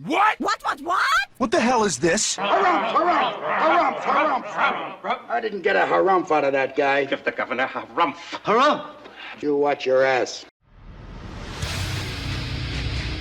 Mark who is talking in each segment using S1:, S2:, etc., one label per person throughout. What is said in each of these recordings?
S1: What?
S2: What?
S3: What the hell is this?
S4: Harumph. I didn't get a harumph out of that guy.
S1: Give the governor harumph.
S3: Harumph!
S4: You watch your ass.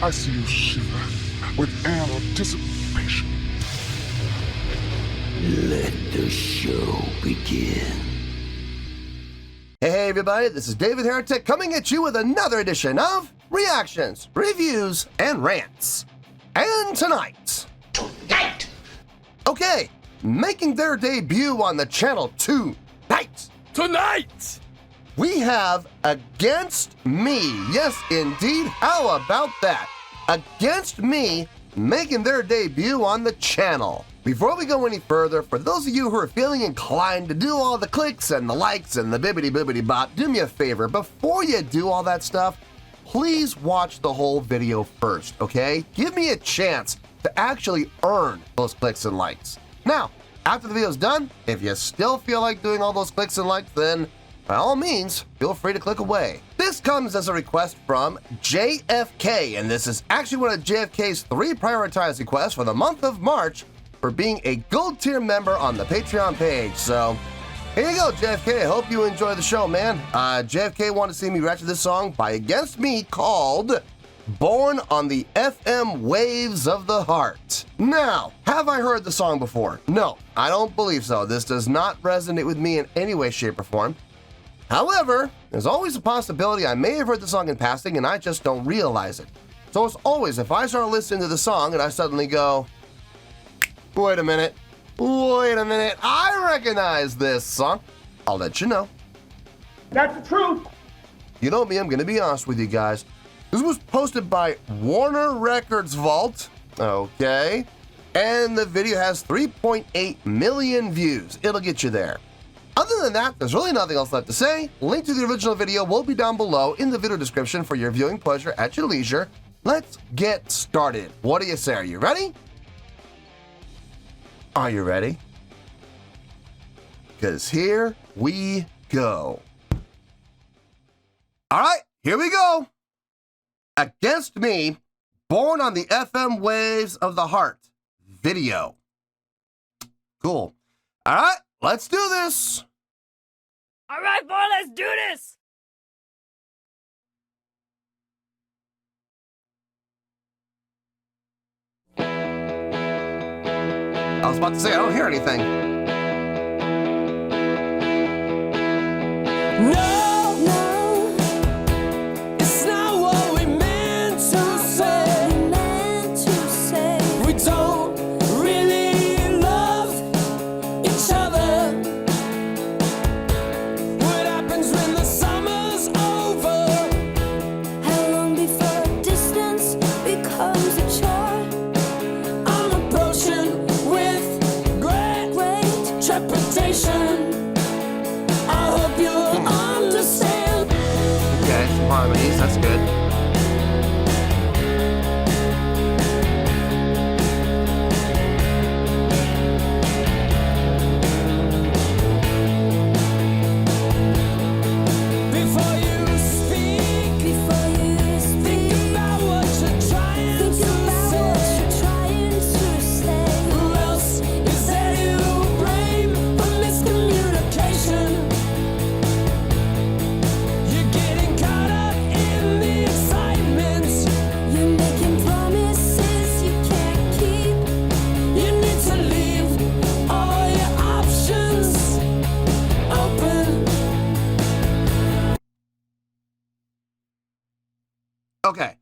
S5: I see you shiver with anticipation.
S6: Let the show begin.
S7: Hey everybody, this is David Heretic coming at you with another edition of Reactions, Reviews, and Rants. And tonight... Okay, making their debut on the channel tonight! We have Against Me. Yes, indeed. How about that? Against Me making their debut on the channel. Before we go any further, for those of you who are feeling inclined to do all the clicks and the likes and the bibbity-bibbity bop, do me a favor. Before you do all that stuff, please watch the whole video first, okay? Give me a chance to actually earn those clicks and likes. Now, after the video's done, if you still feel like doing all those clicks and likes, then by all means, feel free to click away. This comes as a request from JFK, and this is actually one of JFK's 3 prioritized requests for the month of March for being a gold tier member on the Patreon page. So here you go, JFK. I hope you enjoy the show, man. JFK wanted to see me react to this song by Against Me called Borne on the FM Waves of the Heart. Now, have I heard the song before? No, I don't believe so. This does not resonate with me in any way, shape, or form. However, there's always a possibility I may have heard the song in passing and I just don't realize it. So as always, if I start listening to the song and I suddenly go, wait a minute, I recognize this song, I'll let you know.
S4: That's the truth.
S7: You know me, I'm gonna be honest with you guys. This was posted by Warner Records Vault, okay? And the video has 3.8 million views. It'll get you there. Other than that, there's really nothing else left to say. Link to the original video will be down below in the video description for your viewing pleasure at your leisure. Let's get started. What do you say? Are you ready? Are you ready? Because here we go. All right, here we go. Against Me, Borne on the FM Waves of the Heart video. Cool. All right, let's do this.
S2: All right, boy, let's do this.
S7: I was about to say, I don't hear anything.
S8: No, it's not what we meant to say. We don't really love each other. What happens when the summer's over?
S9: How long before distance becomes a chore?
S8: I'm approaching with great trepidation. I hope you'll understand.
S7: Okay, some harmonies, that's good.
S8: Before you speak, think about what you're trying to say. Who else is there to blame for miscommunication? You're getting caught up in the excitement.
S9: You're making promises you can't keep.
S8: You need to leave all your options open.
S7: Okay.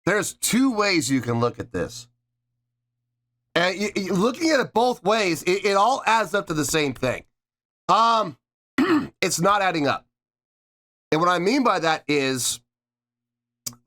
S7: There's 2 ways you can look at this. And looking at it both ways, it all adds up to the same thing. It's not adding up. And what I mean by that is,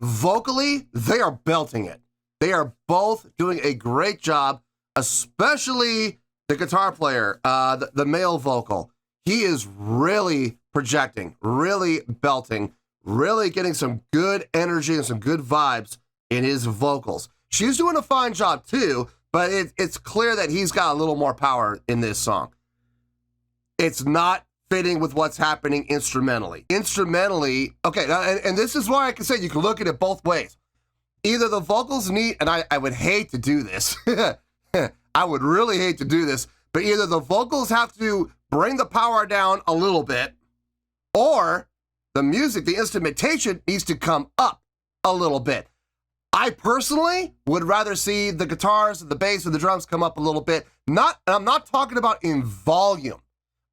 S7: vocally, they are belting it. They are both doing a great job, especially the guitar player, the male vocal. He is really projecting, really belting, really getting some good energy and some good vibes in his vocals. She's doing a fine job too, but it's clear that he's got a little more power in this song. It's not fitting with what's happening instrumentally. Instrumentally, okay, and this is why I can say you can look at it both ways. Either the vocals need, and I would hate to do this, I would really hate to do this, but either the vocals have to bring the power down a little bit, or the music, the instrumentation needs to come up a little bit. I personally would rather see the guitars, the bass, and the drums come up a little bit. I'm not talking about in volume.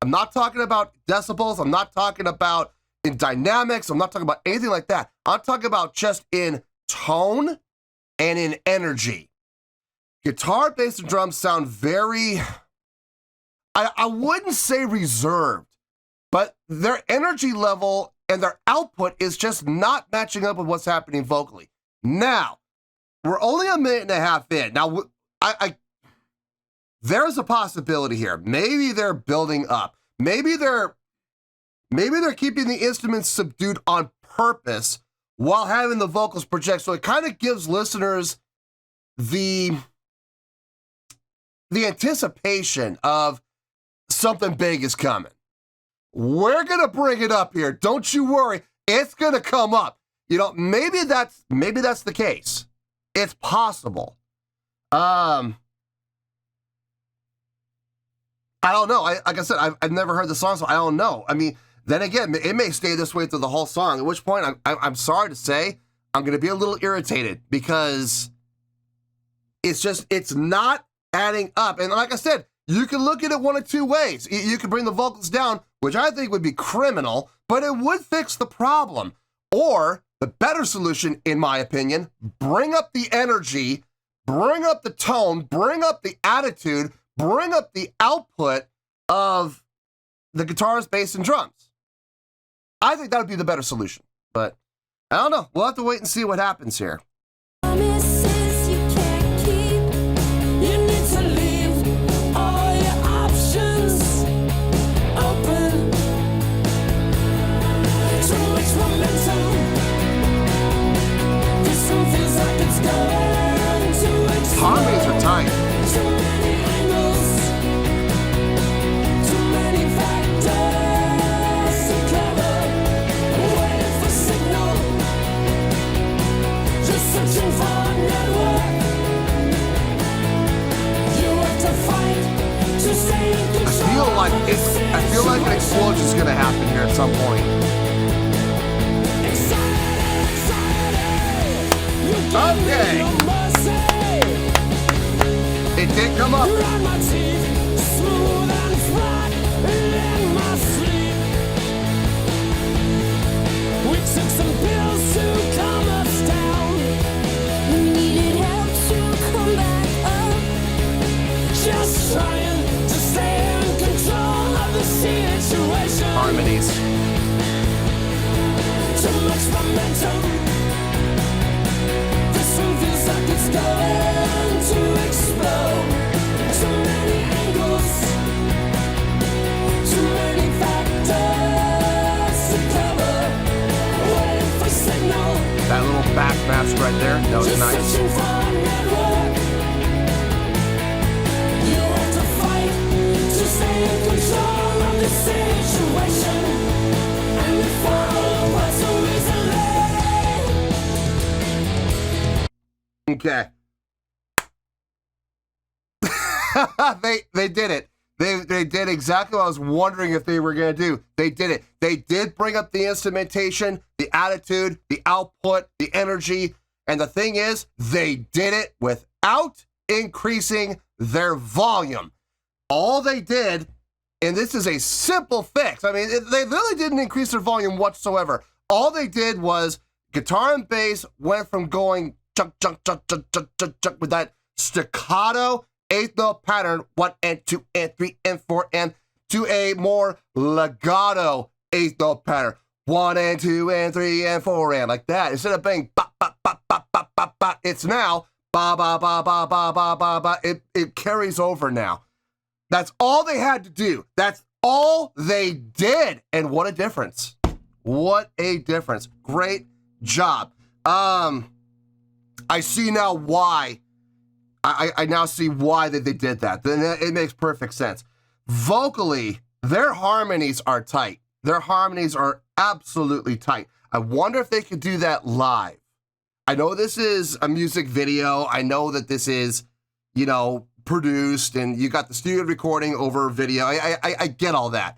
S7: I'm not talking about decibels. I'm not talking about in dynamics. I'm not talking about anything like that. I'm talking about just in tone and in energy. Guitar, bass, and drums sound very, I wouldn't say reserved, but their energy level and their output is just not matching up with what's happening vocally. Now, we're only a minute and a half in. Now, there's a possibility here. Maybe they're building up. Maybe they're keeping the instruments subdued on purpose while having the vocals project. So it kind of gives listeners the anticipation of something big is coming. We're gonna bring it up here. Don't you worry. It's gonna come up. You know, maybe that's the case. It's possible. I don't know. Like I said, I've never heard the song, so I don't know. I mean, then again, it may stay this way through the whole song, at which point I'm sorry to say I'm going to be a little irritated because it's not adding up. And like I said, you can look at it one of two ways. You can bring the vocals down, which I think would be criminal, but it would fix the problem. Or the better solution, in my opinion, bring up the energy, bring up the tone, bring up the attitude, bring up the output of the guitars, bass, and drums. I think that would be the better solution, but I don't know. We'll have to wait and see what happens here.
S9: Promises you can't keep.
S8: You need to leave all your options open. Too much momentum. This one feels like it's going to explode.
S7: Harmonies are tight.
S8: Too many angles. Too many factors to cover. Waiting for signal. Just searching for a network. You have to fight to stay in control.
S7: I feel like an explosion's gonna happen here at some point.
S8: Anxiety. You give
S7: Okay.
S8: me no mercy.
S7: It did come up.
S8: Grind my teeth, smooth and flat, in my sleep. We took some pills to calm us down.
S9: We needed help to come back up.
S8: Just trying to stay in control of the situation.
S7: Harmonies.
S8: Too much momentum. This one feels like it's going to explode. Too many angles. Too many factors to cover. Waiting for signal.
S7: That little back mask right there, that was
S8: Just
S7: nice.
S8: searching for a network. You have to fight to stay in control of the situation. And we fall apart so easily.
S7: Okay. They did it. They did exactly what I was wondering if they were going to do. They did it. They did bring up the instrumentation, the attitude, the output, the energy. And the thing is, they did it without increasing their volume. All they did, and this is a simple fix. I mean, they really didn't increase their volume whatsoever. All they did was guitar and bass went from going chunk, chunk, chunk, chunk, chunk, chunk, chunk with that staccato eighth note pattern, 1 and 2 and 3 and 4 and to a more legato eighth note pattern, 1 and 2 and 3 and 4 and like that. Instead of being ba ba ba ba ba ba ba, it's now ba ba ba ba ba ba ba ba. It carries over now. That's all they had to do. That's all they did. And what a difference. What a difference. Great job. I see now why. I now see why they did that. Then it makes perfect sense. Vocally, Their harmonies are tight. Their harmonies are absolutely tight. I wonder if they could do that live. I know this is a music video. I know that this is, you know, produced and you got the studio recording over video. I get all that.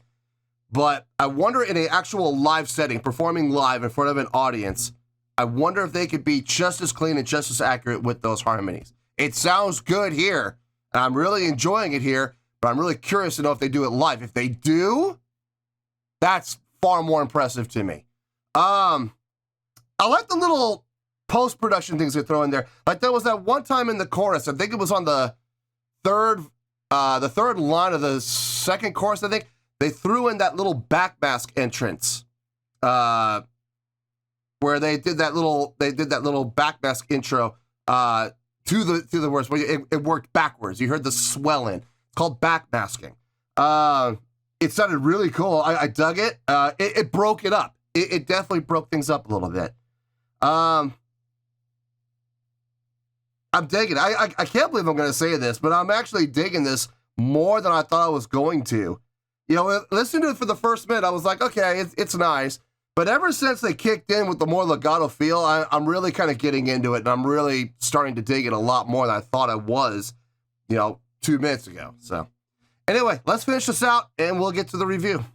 S7: But I wonder in an actual live setting, performing live in front of an audience, I wonder if they could be just as clean and just as accurate with those harmonies. It sounds good here, and I'm really enjoying it here, but I'm really curious to know if they do it live. If they do, that's far more impressive to me. I like the little post-production things they throw in there. Like there was that one time in the chorus, I think it was on the third line of the second chorus, I think, they threw in that little backmask entrance, where they did that little backmask intro to the verse. Where it worked backwards. You heard the swell in. It's called backmasking. It sounded really cool. I dug it. It broke it up. It definitely broke things up a little bit. I'm digging it. I can't believe I'm going to say this, but I'm actually digging this more than I thought I was going to. You know, listening to it for the first minute, I was like, okay, it's nice. But ever since they kicked in with the more legato feel, I'm really kind of getting into it, and I'm really starting to dig it a lot more than I thought I was, you know, 2 minutes ago. So anyway, let's finish this out, and we'll get to the review.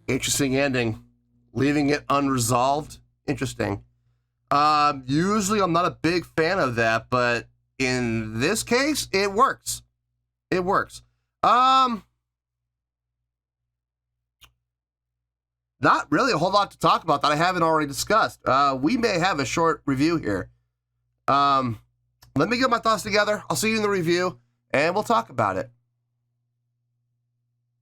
S7: Interesting ending, leaving it unresolved. Interesting. Usually I'm not a big fan of that, but in this case, it works. It works. Not really a whole lot to talk about that I haven't already discussed. We may have a short review here. Let me get my thoughts together. I'll see you in the review, and we'll talk about it.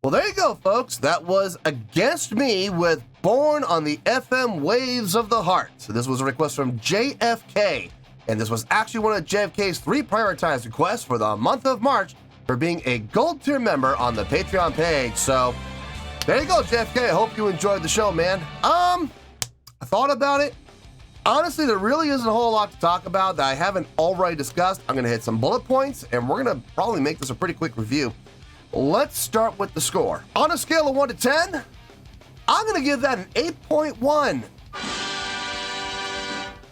S7: Well, there you go, folks. That was Against Me with Borne on the FM Waves of the Heart. So this was a request from JFK, and this was actually one of JFK's 3 prioritized requests for the month of March for being a gold tier member on the Patreon page. So there you go, JFK. I hope you enjoyed the show, man. I thought about it. Honestly, there really isn't a whole lot to talk about that I haven't already discussed. I'm going to hit some bullet points, and we're going to probably make this a pretty quick review. Let's start with the score. On a scale of 1 to 10, I'm going to give that an 8.1.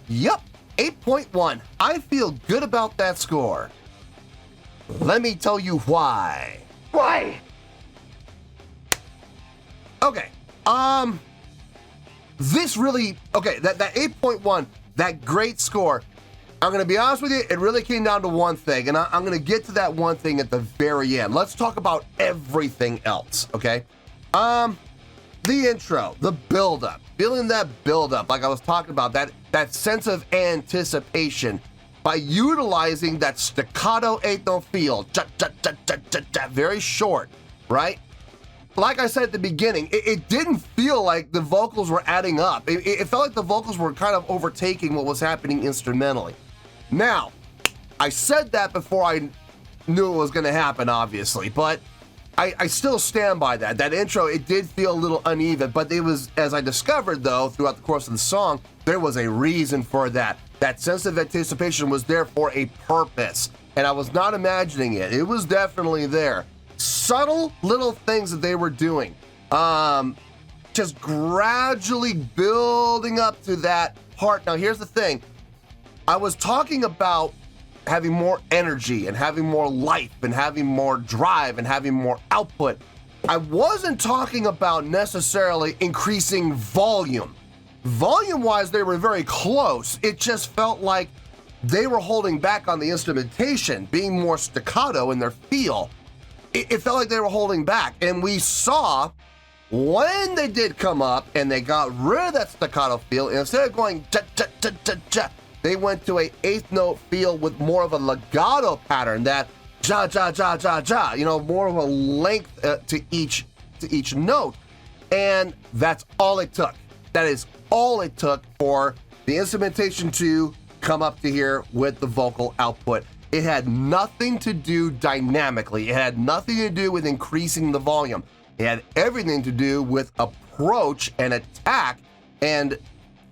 S7: Yep, 8.1. I feel good about that score. Let me tell you why.
S4: Why?
S7: Okay, this really, okay, that 8.1, that great score, I'm going to be honest with you, it really came down to one thing, and I'm going to get to that one thing at the very end. Let's talk about everything else, okay? The intro, the build-up, feeling that build-up, like I was talking about, that sense of anticipation by utilizing that staccato eighth-note feel, very short, right? Like I said at the beginning, it didn't feel like the vocals were adding up. It felt like the vocals were kind of overtaking what was happening instrumentally. Now, I said that before I knew it was going to happen, obviously, but I still stand by that. That intro, it did feel a little uneven, but it was, as I discovered, though, throughout the course of the song, there was a reason for that. That sense of anticipation was there for a purpose, and I was not imagining it. It was definitely there. Subtle little things that they were doing, just gradually building up to that part, now here's the thing. I was talking about having more energy and having more life and having more drive and having more output. I wasn't talking about necessarily increasing volume. Volume-wise, they were very close. It just felt like they were holding back on the instrumentation, being more staccato in their feel. It felt like they were holding back. And we saw when they did come up and they got rid of that staccato feel, and instead of going cha-cha-cha-cha-cha, they went to a eighth note feel with more of a legato pattern, that ja-ja-ja-ja-ja, you know, more of a length to each note. And that's all it took. That is all it took for the instrumentation to come up to here with the vocal output. It had nothing to do dynamically. It had nothing to do with increasing the volume. It had everything to do with approach and attack and,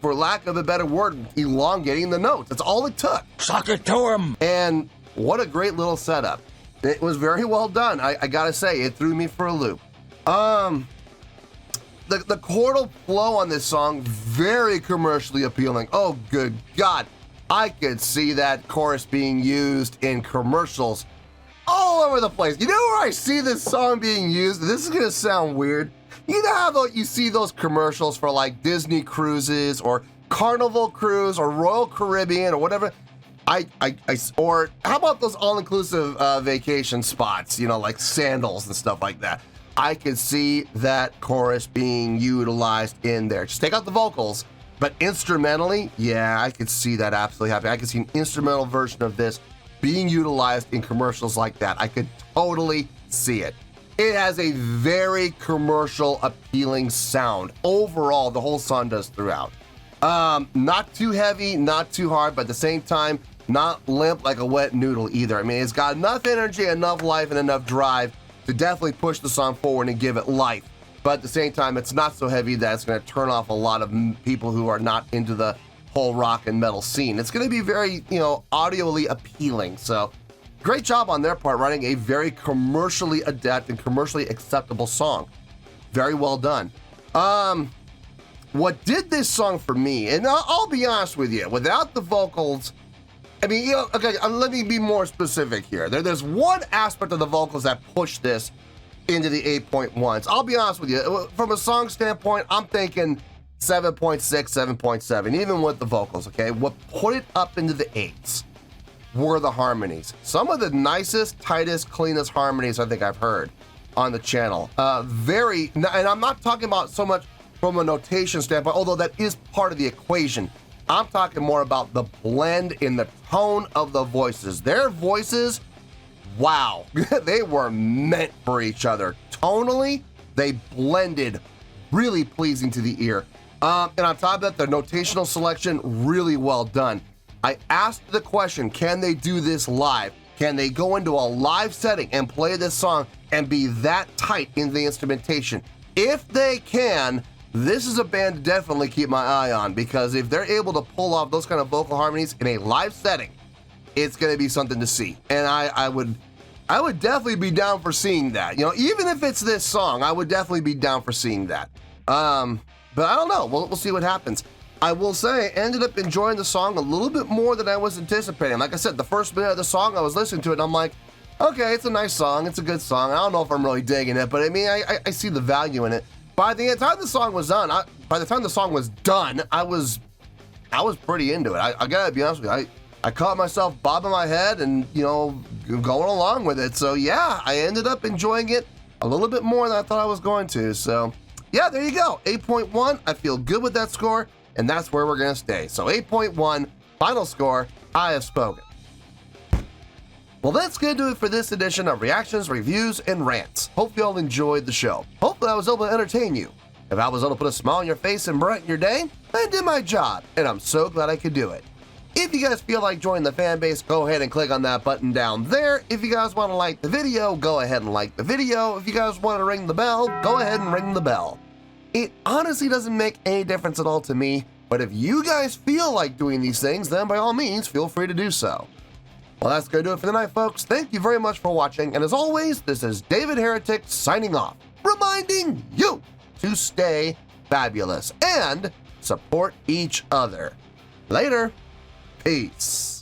S7: for lack of a better word, elongating the notes. That's all it took.
S4: Suck it to him.
S7: And what a great little setup. It was very well done. I gotta say, it threw me for a loop. The chordal flow on this song, very commercially appealing. Oh, good God. I could see that chorus being used in commercials all over the place. You know where I see this song being used? This is gonna sound weird. You know how you see those commercials for like Disney cruises or Carnival Cruise or Royal Caribbean or whatever? Or how about those all-inclusive vacation spots, you know, like sandals and stuff like that? I could see that chorus being utilized in there. Just take out the vocals, but instrumentally, yeah, I could see that absolutely happening. I could see an instrumental version of this being utilized in commercials like that. I could totally see it. It has a very commercial appealing sound. Overall, the whole song does throughout. Not too heavy, not too hard, but at the same time, not limp like a wet noodle either. I mean, it's got enough energy, enough life, and enough drive to definitely push the song forward and give it life. But at the same time, it's not so heavy that it's going to turn off a lot of people who are not into the whole rock and metal scene. It's going to be very, you know, audioly appealing. So great job on their part writing a very commercially adept and commercially acceptable song. Very well done. What did this song for me, and I'll be honest with you, without the vocals, I mean, you know, okay, let me be more specific here. There's one aspect of the vocals that pushed this into the 8.1s. I'll be honest with you, from a song standpoint, I'm thinking 7.6, 7.7, even with the vocals, okay? What put it up into the 8s were the harmonies. Some of the nicest, tightest, cleanest harmonies I think I've heard on the channel. And I'm not talking about so much from a notation standpoint, although that is part of the equation. I'm talking more about the blend in the tone of the voices. Their voices, wow, they were meant for each other. Tonally, they blended really pleasing to the ear. And on top of that, the notational selection, really well done. I asked the question, can they do this live? Can they go into a live setting and play this song and be that tight in the instrumentation? If they can, this is a band to definitely keep my eye on, because if they're able to pull off those kind of vocal harmonies in a live setting, it's going to be something to see. And I would definitely be down for seeing that. You know, even if it's this song, I would definitely be down for seeing that. But I don't know. We'll see what happens. I will say, I ended up enjoying the song a little bit more than I was anticipating. Like I said, the first minute of the song, I was listening to it, and I'm like, okay, it's a nice song. It's a good song. I don't know if I'm really digging it, but I mean, I see the value in it. By the time the song was done, I was pretty into it. I gotta be honest with you. I caught myself bobbing my head and, you know, going along with it. So yeah, I ended up enjoying it a little bit more than I thought I was going to. So yeah, there you go. 8.1. I feel good with that score, and that's where we're gonna stay. So 8.1, final score. I have spoken. Well, that's going to do it for this edition of Reactions, Reviews, and Rants. Hope you all enjoyed the show. Hopefully I was able to entertain you. If I was able to put a smile on your face and brighten your day, I did my job, and I'm so glad I could do it. If you guys feel like joining the fan base, go ahead and click on that button down there. If you guys want to like the video, go ahead and like the video. If you guys want to ring the bell, go ahead and ring the bell. It honestly doesn't make any difference at all to me, but if you guys feel like doing these things, then by all means, feel free to do so. Well, that's going to do it for the night, folks. Thank you very much for watching, and as always, this is David Heretic signing off, reminding you to stay fabulous and support each other. Later. Peace.